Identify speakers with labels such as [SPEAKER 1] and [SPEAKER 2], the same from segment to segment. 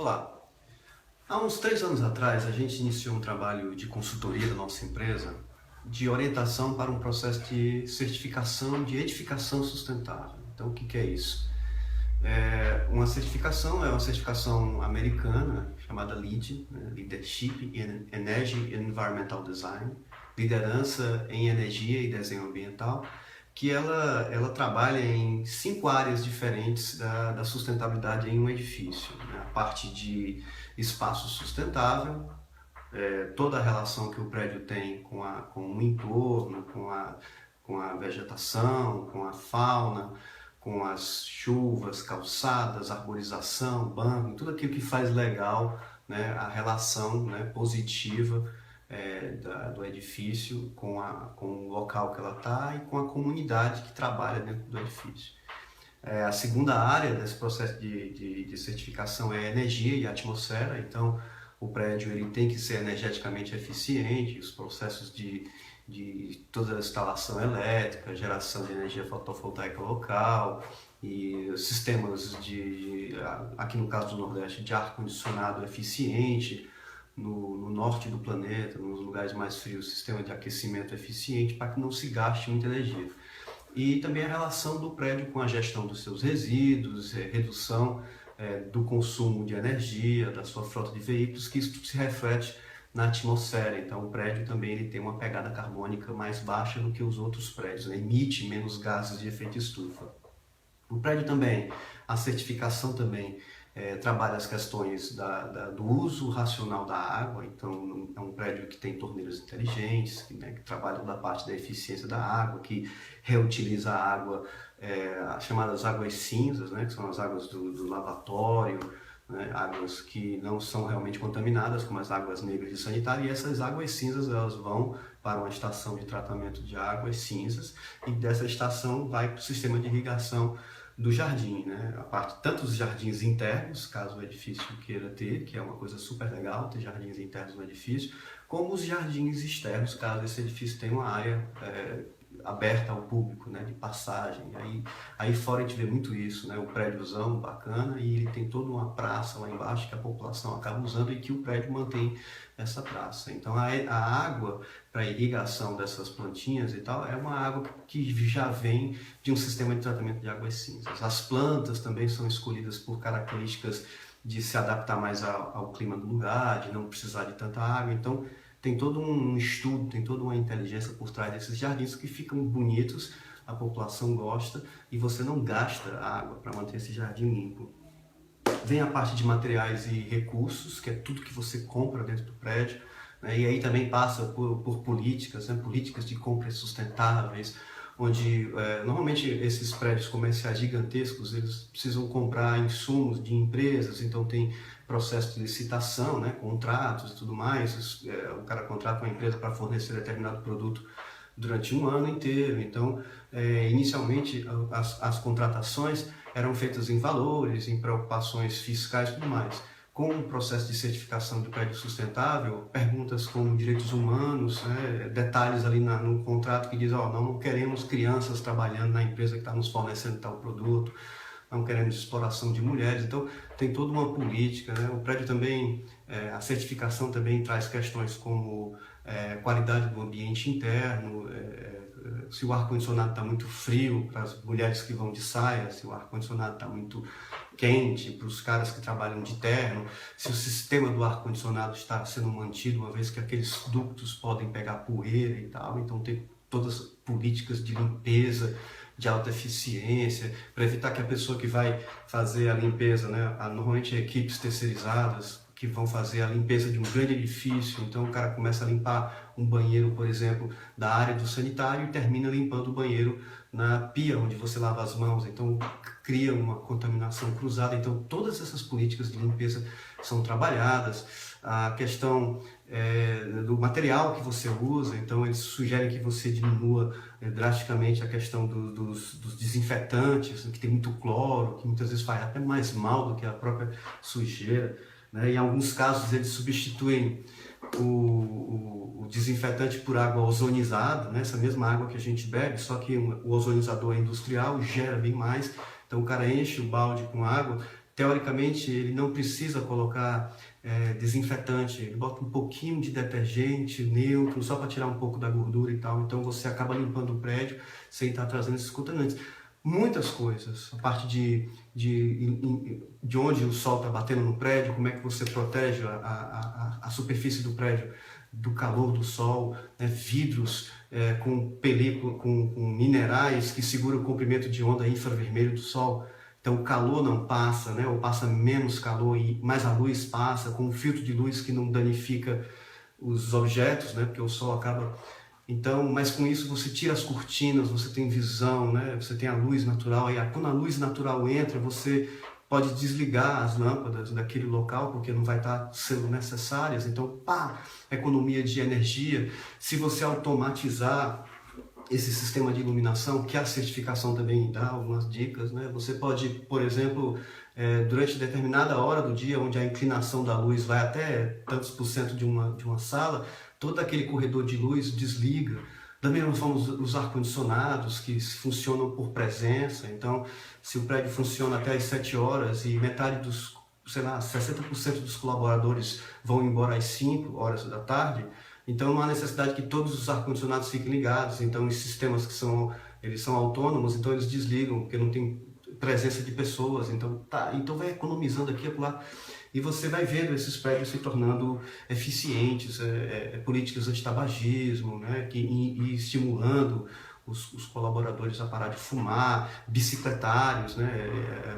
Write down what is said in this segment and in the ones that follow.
[SPEAKER 1] Olá, há uns 3 anos atrás a gente iniciou um trabalho de consultoria da nossa empresa de orientação para um processo de certificação de edificação sustentável. Então o que é isso? É uma certificação americana chamada LEED, né? Leadership in Energy and Environmental Design, liderança em energia e desenho ambiental, que ela trabalha em 5 áreas diferentes da sustentabilidade em um edifício, né? A parte de espaço sustentável, toda a relação que o prédio tem com o entorno, com a vegetação, com a fauna, com as chuvas, calçadas, arborização, banco, tudo aquilo que faz legal, né, a relação, né, positiva do edifício com o local que ela está e com a comunidade que trabalha dentro do edifício. A segunda área desse processo de certificação é a energia e a atmosfera. Então o prédio ele tem que ser energeticamente eficiente, os processos de toda a instalação elétrica, geração de energia fotovoltaica local e sistemas aqui no caso do Nordeste, de ar-condicionado eficiente, no norte do planeta, nos lugares mais frios, sistema de aquecimento eficiente para que não se gaste muita energia. E também a relação do prédio com a gestão dos seus resíduos, redução do consumo de energia, da sua frota de veículos, que isso se reflete na atmosfera. Então o prédio também ele tem uma pegada carbônica mais baixa do que os outros prédios, né? Emite menos gases de efeito estufa. O prédio também, a certificação também trabalha as questões do uso racional da água. Então é um prédio que tem torneiras inteligentes, que trabalham da parte da eficiência da água, que reutiliza a água, as chamadas águas cinzas, né, que são as águas do lavatório, né, águas que não são realmente contaminadas, como as águas negras de sanitário, e essas águas cinzas elas vão para uma estação de tratamento de águas cinzas, e dessa estação vai para o sistema de irrigação do jardim, né? A parte, tanto os jardins internos, caso o edifício queira ter, que é uma coisa super legal, ter jardins internos no edifício, como os jardins externos, caso esse edifício tenha uma área aberta ao público, né, de passagem. Aí fora a gente vê muito isso, né, o prédiozão bacana e ele tem toda uma praça lá embaixo que a população acaba usando e que o prédio mantém essa praça. Então a água para irrigação dessas plantinhas e tal é uma água que já vem de um sistema de tratamento de águas cinzas. As plantas também são escolhidas por características de se adaptar mais ao clima do lugar, de não precisar de tanta água. Então tem todo um estudo, tem toda uma inteligência por trás desses jardins que ficam bonitos, a população gosta e você não gasta água para manter esse jardim limpo. Vem a parte de materiais e recursos, que é tudo que você compra dentro do prédio, né? E aí também passa por políticas, né? Políticas de compras sustentáveis, onde normalmente esses prédios comerciais gigantescos, eles precisam comprar insumos de empresas, então tem processo de licitação, né, contratos e tudo mais. O cara contrata uma empresa para fornecer determinado produto durante um ano inteiro. Então, inicialmente, as contratações eram feitas em valores, em preocupações fiscais e tudo mais. Com o processo de certificação de prédio sustentável, perguntas como direitos humanos, né, detalhes ali no contrato que diz, não queremos crianças trabalhando na empresa que está nos fornecendo tal produto, não queremos exploração de mulheres. Então tem toda uma política, né? O prédio também, a certificação também traz questões como qualidade do ambiente interno, se o ar-condicionado está muito frio para as mulheres que vão de saia, se o ar-condicionado está muito quente para os caras que trabalham de terno, se o sistema do ar-condicionado está sendo mantido, uma vez que aqueles ductos podem pegar poeira e tal. Então tem todas as políticas de limpeza, de alta eficiência, para evitar que a pessoa que vai fazer a limpeza, né, normalmente equipes terceirizadas, que vão fazer a limpeza de um grande edifício. Então o cara começa a limpar um banheiro, por exemplo, da área do sanitário e termina limpando o banheiro na pia onde você lava as mãos. Então cria uma contaminação cruzada. Então todas essas políticas de limpeza são trabalhadas. A questão do material que você usa, então eles sugerem que você diminua drasticamente a questão dos desinfetantes, que tem muito cloro, que muitas vezes faz até mais mal do que a própria sujeira, né? Em alguns casos eles substituem o desinfetante por água ozonizada, né? Essa mesma água que a gente bebe, só que o ozonizador é industrial, gera bem mais. Então o cara enche o balde com água, teoricamente, ele não precisa colocar desinfetante, ele bota um pouquinho de detergente neutro, só para tirar um pouco da gordura e tal, então você acaba limpando o prédio sem estar trazendo esses contaminantes. Muitas coisas, a parte de onde o sol está batendo no prédio, como é que você protege a superfície do prédio do calor do sol, né? Vidros com película, com minerais que seguram o comprimento de onda infravermelho do sol. Então o calor não passa, né? Ou passa menos calor e mais a luz passa, com um filtro de luz que não danifica os objetos, né? Porque o sol acaba... Então, mas com isso você tira as cortinas, você tem visão, né? Você tem a luz natural, e quando a luz natural entra, você pode desligar as lâmpadas daquele local, porque não vai estar sendo necessárias. Então, pá, economia de energia. Se você automatizar esse sistema de iluminação, que a certificação também dá algumas dicas, né? Você pode, por exemplo, durante determinada hora do dia, onde a inclinação da luz vai até tantos por cento de uma sala, todo aquele corredor de luz desliga. Da mesma forma, os ar-condicionados, que funcionam por presença. Então, se o prédio funciona até às 7 horas e metade dos, sei lá, 60% dos colaboradores vão embora às 5 horas da tarde, então não há necessidade que todos os ar-condicionados fiquem ligados. Então, os sistemas eles são autônomos, então eles desligam, porque não tem presença de pessoas. Então, então vai economizando aqui e acolá. E você vai vendo esses prédios se tornando eficientes, políticas antitabagismo, né, e estimulando os colaboradores a parar de fumar, bicicletários, né,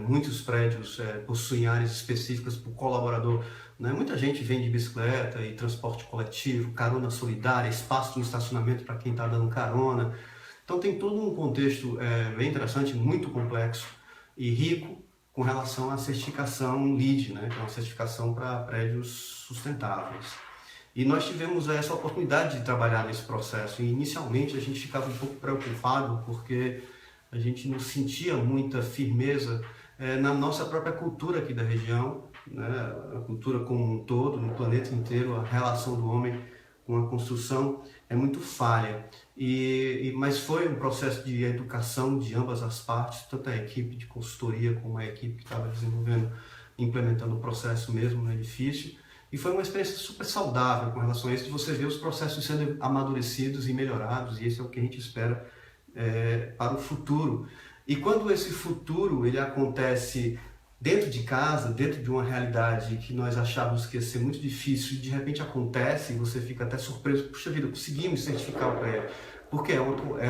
[SPEAKER 1] muitos prédios possuem áreas específicas para o colaborador, né, muita gente vem de bicicleta e transporte coletivo, carona solidária, espaço no estacionamento para quem está dando carona. Então tem todo um contexto bem interessante, muito complexo e rico, com relação à certificação LEED, né, que é uma certificação para prédios sustentáveis. E nós tivemos essa oportunidade de trabalhar nesse processo. E inicialmente a gente ficava um pouco preocupado porque a gente não sentia muita firmeza na nossa própria cultura aqui da região, né, a cultura como um todo, no planeta inteiro, a relação do homem com a construção é muito falha. Mas foi um processo de educação de ambas as partes, tanto a equipe de consultoria como a equipe que estava desenvolvendo, implementando o processo mesmo no edifício. E foi uma experiência super saudável com relação a isso, de você ver os processos sendo amadurecidos e melhorados, e esse é o que a gente espera para o futuro. E quando esse futuro ele acontece dentro de casa, dentro de uma realidade que nós achávamos que ia ser muito difícil, e de repente acontece, e você fica até surpreso, puxa vida, conseguimos certificar o prédio, porque é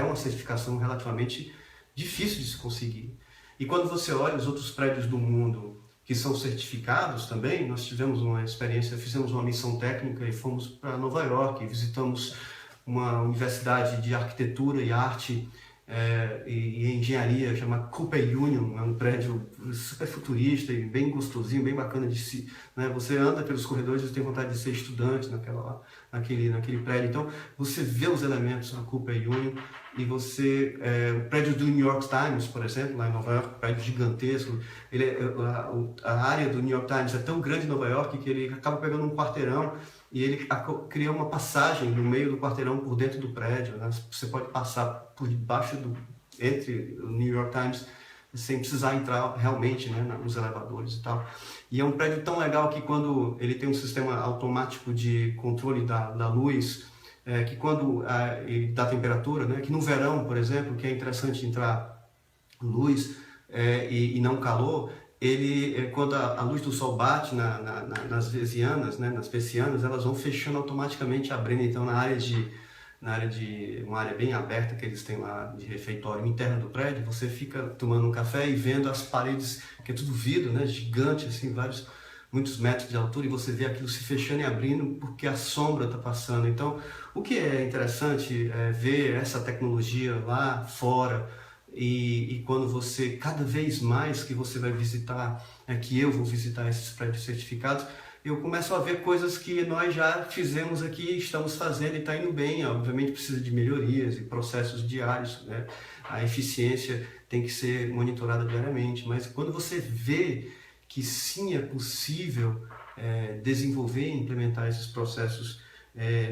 [SPEAKER 1] uma certificação relativamente difícil de se conseguir. E quando você olha os outros prédios do mundo que são certificados também, nós tivemos uma experiência, fizemos uma missão técnica e fomos para Nova York, visitamos uma universidade de arquitetura e arte e engenharia chamada Cooper Union, é um prédio super futurista e bem gostosinho, bem bacana de se, né? Você anda pelos corredores e tem vontade de ser estudante naquele prédio. Então você vê os elementos na Cooper Union e você o prédio do New York Times, por exemplo, lá em Nova York, um prédio gigantesco. A área do New York Times é tão grande em Nova York que ele acaba pegando um quarteirão e ele cria uma passagem no meio do quarteirão por dentro do prédio, né? Você pode passar por debaixo entre o New York Times sem precisar entrar realmente, né, nos elevadores e tal. E é um prédio tão legal que quando ele tem um sistema automático de controle da luz, que quando da temperatura, né, que no verão, por exemplo, que é interessante entrar luz e não calor, quando a luz do sol bate nas vezianas, né, nas persianas, elas vão fechando automaticamente, abrindo. Então na área de uma área bem aberta que eles têm lá de refeitório interno do prédio, você fica tomando um café e vendo as paredes, que é tudo vidro, né, gigante, assim, muitos metros de altura, e você vê aquilo se fechando e abrindo porque a sombra está passando. Então, o que é interessante é ver essa tecnologia lá fora. E quando você, cada vez mais que você vai visitar, que eu vou visitar esses prédios certificados, eu começo a ver coisas que nós já fizemos aqui, estamos fazendo e está indo bem. Obviamente precisa de melhorias e processos diários, né? A eficiência tem que ser monitorada diariamente, mas quando você vê que sim é possível desenvolver e implementar esses processos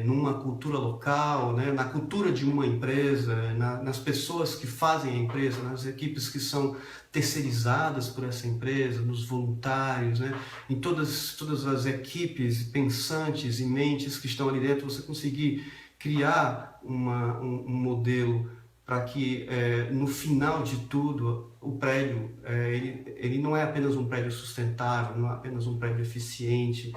[SPEAKER 1] numa cultura local, né, na cultura de uma empresa, nas pessoas que fazem a empresa, nas equipes que são terceirizadas por essa empresa, nos voluntários, né, em todas as equipes pensantes e mentes que estão ali dentro, você conseguir criar um modelo para que no final de tudo o prédio ele não é apenas um prédio sustentável, não é apenas um prédio eficiente,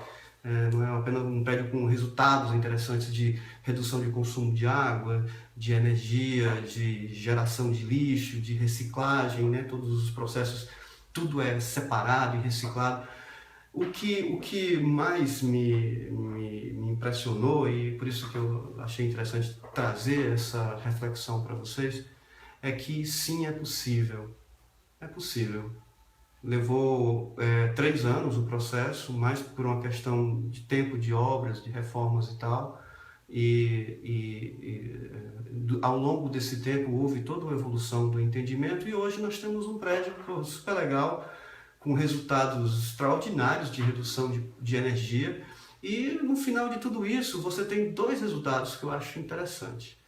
[SPEAKER 1] não é apenas um prédio com resultados interessantes de redução de consumo de água, de energia, de geração de lixo, de reciclagem, né? Todos os processos, tudo é separado e reciclado. O que mais me impressionou, e por isso que eu achei interessante trazer essa reflexão para vocês, é que sim, é possível. É possível. Levou 3 anos o processo, mais por uma questão de tempo de obras, de reformas e tal. Ao longo desse tempo houve toda uma evolução do entendimento e hoje nós temos um prédio super legal, com resultados extraordinários de redução de energia. E no final de tudo isso, você tem dois resultados que eu acho interessante.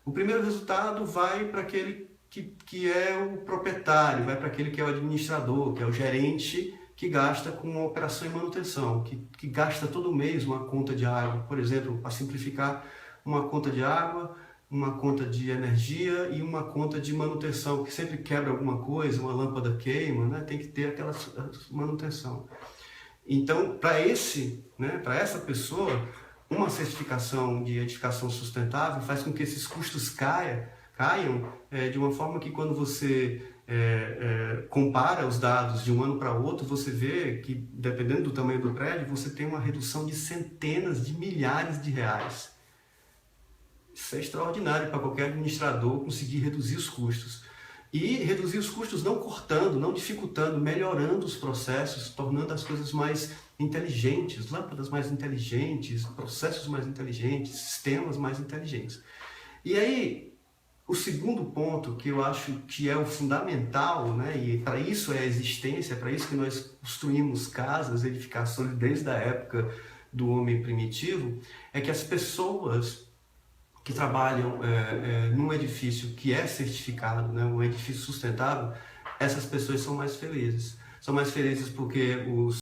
[SPEAKER 1] O primeiro resultado vai para aquele que é o proprietário, vai para aquele que é o administrador, que é o gerente, que gasta com operação e manutenção, que gasta todo mês uma conta de água, por exemplo, para simplificar, uma conta de água, uma conta de energia e uma conta de manutenção, que sempre quebra alguma coisa, uma lâmpada queima, né? Tem que ter aquela manutenção. Então, para essa pessoa, uma certificação de edificação sustentável faz com que esses custos caiam de uma forma que quando você compara os dados de um ano para outro, você vê que, dependendo do tamanho do prédio, você tem uma redução de centenas de milhares de reais. Isso é extraordinário para qualquer administrador conseguir reduzir os custos. E reduzir os custos não cortando, não dificultando, melhorando os processos, tornando as coisas mais inteligentes, lâmpadas mais inteligentes, processos mais inteligentes, sistemas mais inteligentes. E aí, o segundo ponto que eu acho que é o fundamental, né, e para isso é a existência, para isso que nós construímos casas, edificações desde a época do homem primitivo, é que as pessoas que trabalham num edifício que é certificado, né, um edifício sustentável, essas pessoas são mais felizes. São mais felizes porque os